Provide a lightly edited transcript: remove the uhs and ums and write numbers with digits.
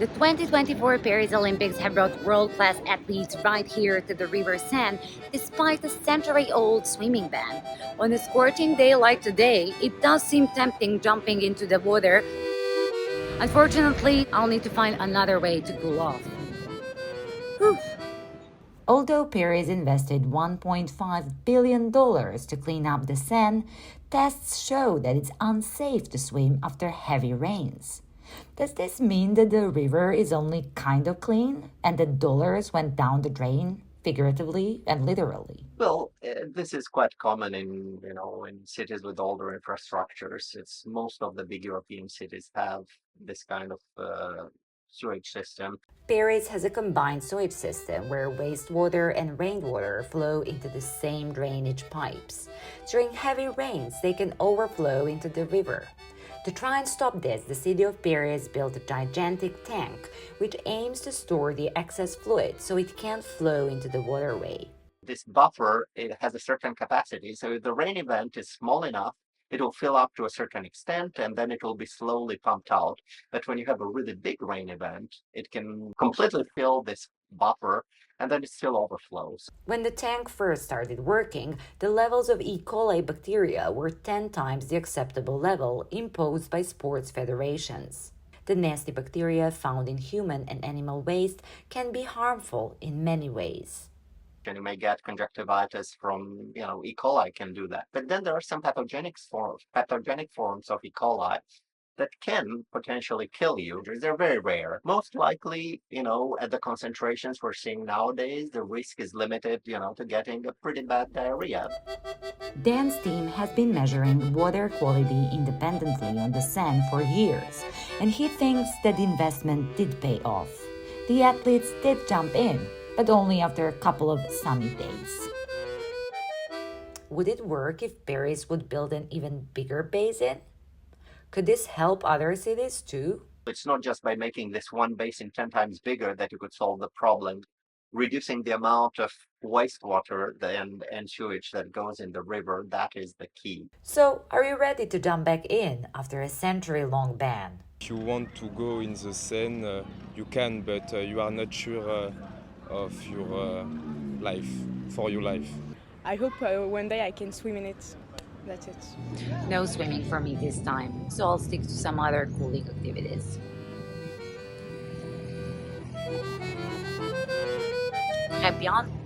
The 2024 Paris Olympics have brought world-class athletes right here to the River Seine, despite a century-old swimming ban. On a scorching day like today, it does seem tempting jumping into the water. Unfortunately, I'll need to find another way to cool off. Whew. Although Paris invested $1.5 billion to clean up the Seine, tests show that it's unsafe to swim after heavy rains. Does this mean that the river is only kind of clean and that dollars went down the drain, figuratively and literally? Well, this is quite common in cities with older infrastructures. It's most of the big European cities have this kind of sewage system. Paris has a combined sewage system where wastewater and rainwater flow into the same drainage pipes. During heavy rains, they can overflow into the river. To try and stop this, the city of Paris built a gigantic tank which aims to store the excess fluid so it can't flow into the waterway. This buffer, it has a certain capacity. So if the rain event is small enough, it will fill up to a certain extent and then it will be slowly pumped out. But when you have a really big rain event, it can completely fill this buffer and then it still overflows. When the tank first started working, the levels of E. coli bacteria were 10 times the acceptable level imposed by sports federations. The nasty bacteria found in human and animal waste can be harmful in many ways. And you may get conjunctivitis from, E. coli can do that. But then there are some pathogenic forms of E. coli that can potentially kill you. They're very rare. Most likely, at the concentrations we're seeing nowadays, the risk is limited, to getting a pretty bad diarrhea. Dan's team has been measuring water quality independently on the Seine for years, and he thinks that the investment did pay off. The athletes did jump in, but only after a couple of sunny days. Would it work if Paris would build an even bigger basin? Could this help other cities too? It's not just by making this one basin 10 times bigger that you could solve the problem. Reducing the amount of wastewater and sewage that goes in the river, that is the key. So, are you ready to jump back in after a century-long ban? If you want to go in the Seine, you can, but you are not sure of your life, for your life. I hope one day I can swim in it. That's it. No swimming for me this time, so I'll stick to some other cooling activities. Très bien.